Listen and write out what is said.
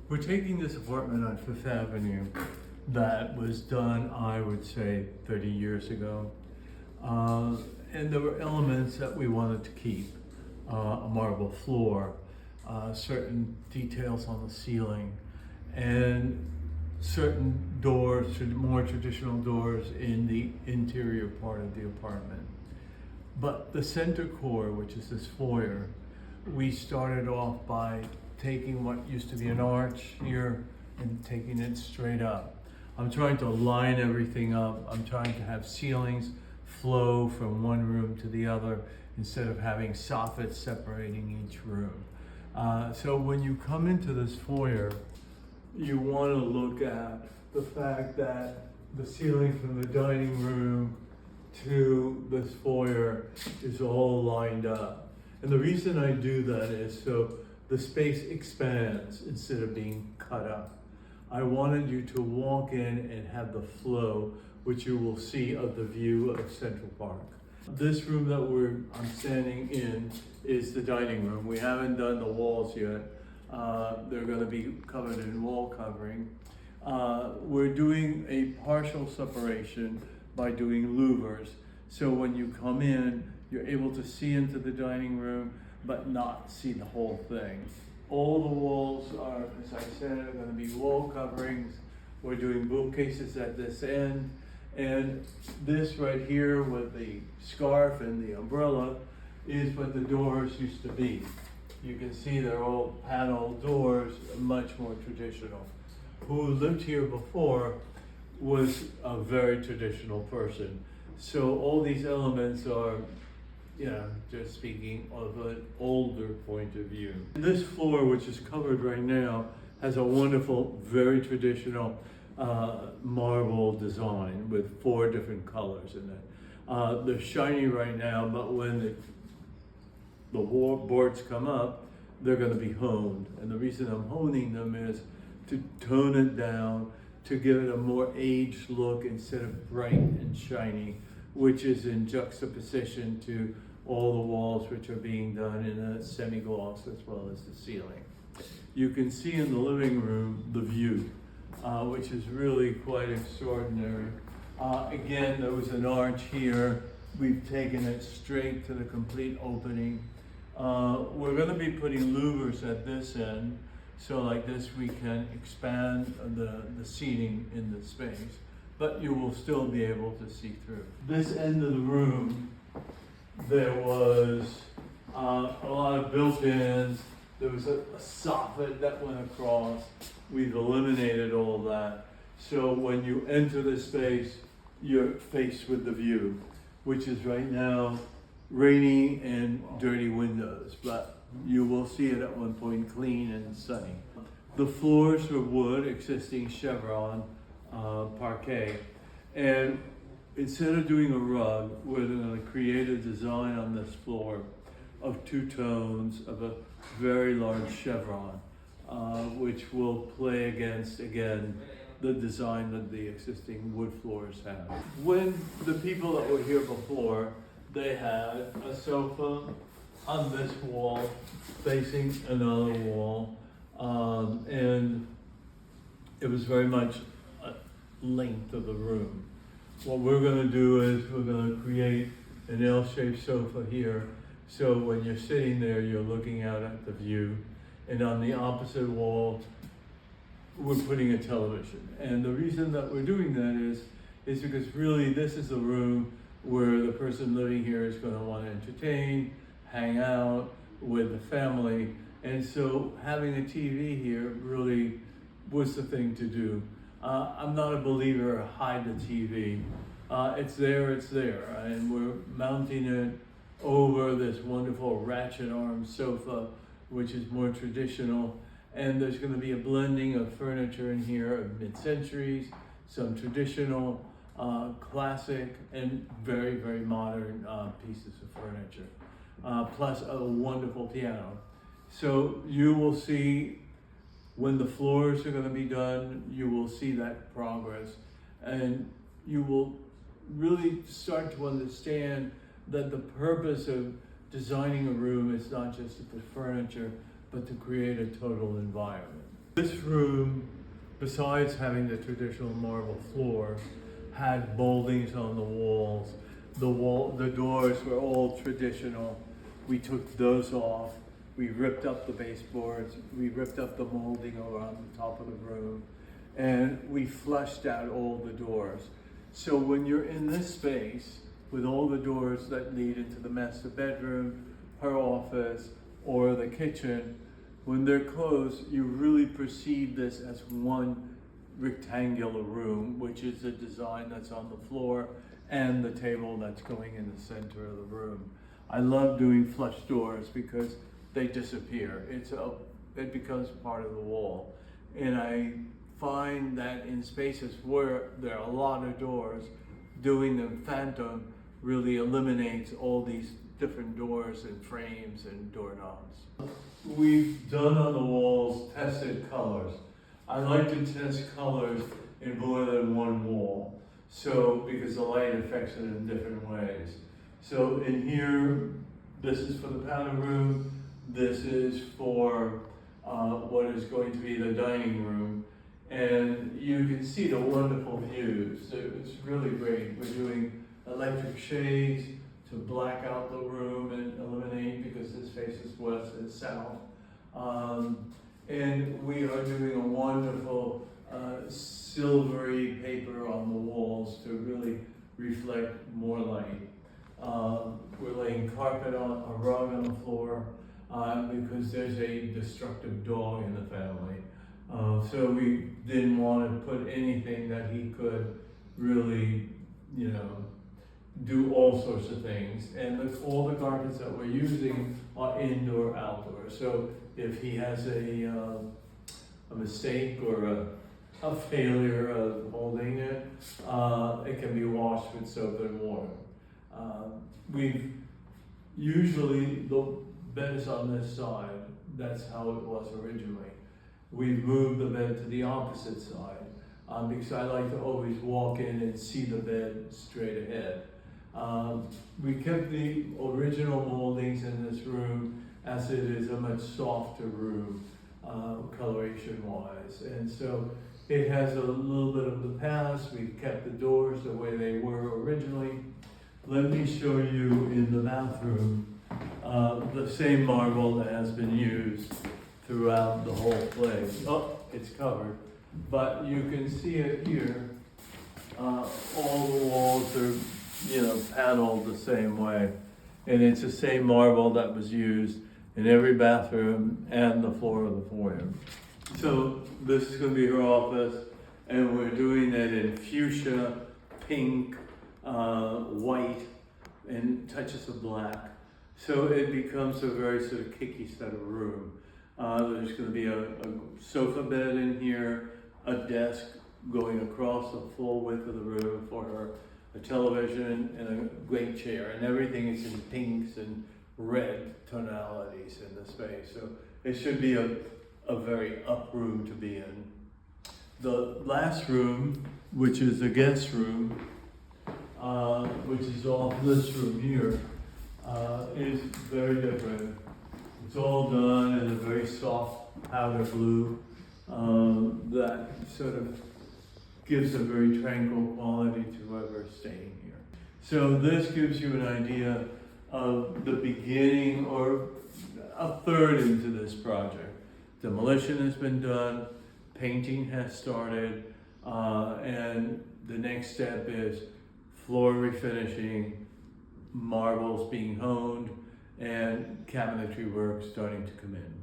We're taking this apartment on Fifth Avenue that was done, I would say, 30 years ago. And there were elements that we wanted to keep. A marble floor, certain details on the ceiling, and certain doors, more traditional doors in the interior part of the apartment. But the center core, which is this foyer, we started off by taking what used to be an arch here and taking it straight up. I'm trying to line everything up. I'm trying to have ceilings flow from one room to the other instead of having soffits separating each room. So when you come into this foyer, you want to look at the fact that the ceiling from the dining room to this foyer is all lined up. And the reason I do that is so the space expands instead of being cut up. I wanted you to walk in and have the flow, which you will see of the view of Central Park. This room that I'm standing in is the dining room. We haven't done the walls yet. They're going to be covered in wall covering. We're doing a partial separation by doing louvers. So when you come in, you're able to see into the dining room, but not see the whole thing. All the walls are, as I said, are going to be wall coverings. We're doing bookcases at this end. And this right here with the scarf and the umbrella is what the doors used to be. You can see they're all panel doors, much more traditional. Who lived here before was a very traditional person. So all these elements are, just speaking of an older point of view. This floor, which is covered right now, has a wonderful, very traditional marble design with 4 different colors in it. They're shiny right now, but when the boards come up, they're going to be honed. And the reason I'm honing them is to tone it down, to give it a more aged look instead of bright and shiny, which is in juxtaposition to all the walls which are being done in a semi-gloss as well as the ceiling. You can see in the living room the view, which is really quite extraordinary. Again, there was an arch here. We've taken it straight to the complete opening. We're going to be putting louvers at this end, so like this we can expand the seating in the space, but you will still be able to see through. This end of the room, there was a lot of built-ins. There was a soffit that went across. We've eliminated all that. So when you enter the space, you're faced with the view, which is right now rainy and dirty windows, but you will see it at one point clean and sunny. The floors are wood, existing chevron parquet, and instead of doing a rug, we're going to create a design on this floor of 2 tones of a very large chevron, which will play against, again, the design that the existing wood floors have. When the people that were here before, they had a sofa on this wall facing another wall, and it was very much a length of the room. What we're going to do is we're going to create an L-shaped sofa here, so when you're sitting there, you're looking out at the view, and on the opposite wall, we're putting a television. And the reason that we're doing that is because really this is a room where the person living here is going to want to entertain, hang out with the family. And so having a TV here really was the thing to do. I'm not a believer of hide the TV. It's there, and we're mounting it over this wonderful ratchet arm sofa, which is more traditional. And there's going to be a blending of furniture in here of mid-centuries, some traditional, classic, and very, very modern pieces of furniture, plus a wonderful piano. So you will see when the floors are going to be done, you will see that progress, and you will really start to understand that the purpose of designing a room is not just to put furniture, but to create a total environment. This room, besides having the traditional marble floor, had moldings on the walls. The doors were all traditional. We took those off. We ripped up the baseboards. We ripped up the molding around the top of the room. And we flushed out all the doors. So when you're in this space, with all the doors that lead into the master bedroom, her office, or the kitchen, when they're closed, you really perceive this as one rectangular room, which is the design that's on the floor and the table that's going in the center of the room. I love doing flush doors because they disappear. It becomes part of the wall. And I find that in spaces where there are a lot of doors, doing them phantom really eliminates all these different doors and frames and doorknobs. We've done on the walls tested colors. I like to test colors in more than one wall, because the light affects it in different ways. So in here, this is for the powder room. This is for what is going to be the dining room. And you can see the wonderful views. It's really great. We're doing electric shades to black out the room and eliminate, because this faces west and south. And we are doing a wonderful silvery paper on the walls to really reflect more light. We're laying carpet on a rug on the floor because there's a destructive dog in the family. So we didn't want to put anything that he could really, do all sorts of things. And all the carpets that we're using are indoor, outdoor. So if he has a mistake or a failure of holding it, it can be washed with soap and water. We've usually, the bed is on this side. That's how it was originally. We've moved the bed to the opposite side because I like to always walk in and see the bed straight ahead. We kept the original moldings in this room as it is a much softer room coloration-wise. And so it has a little bit of the past. We've kept the doors the way they were originally. Let me show you in the bathroom the same marble that has been used throughout the whole place. Oh, it's covered. But you can see it here. All the walls are, paneled the same way. And it's the same marble that was used in every bathroom and the floor of the foyer. So this is going to be her office, and we're doing it in fuchsia, pink, white, and touches of black. So it becomes a very sort of kicky set of room. There's going to be a sofa bed in here, a desk going across the full width of the room for her, a television, and a great chair. And everything is in pinks and red tonalities in the space. So it should be a very up room to be in. The last room, which is the guest room, which is off this room here, is very different. It's all done in a very soft powder blue that sort of gives a very tranquil quality to whoever's staying here. So this gives you an idea of the beginning, or a third into this project. Demolition has been done, painting has started, and the next step is floor refinishing, marbles being honed, and cabinetry work starting to come in.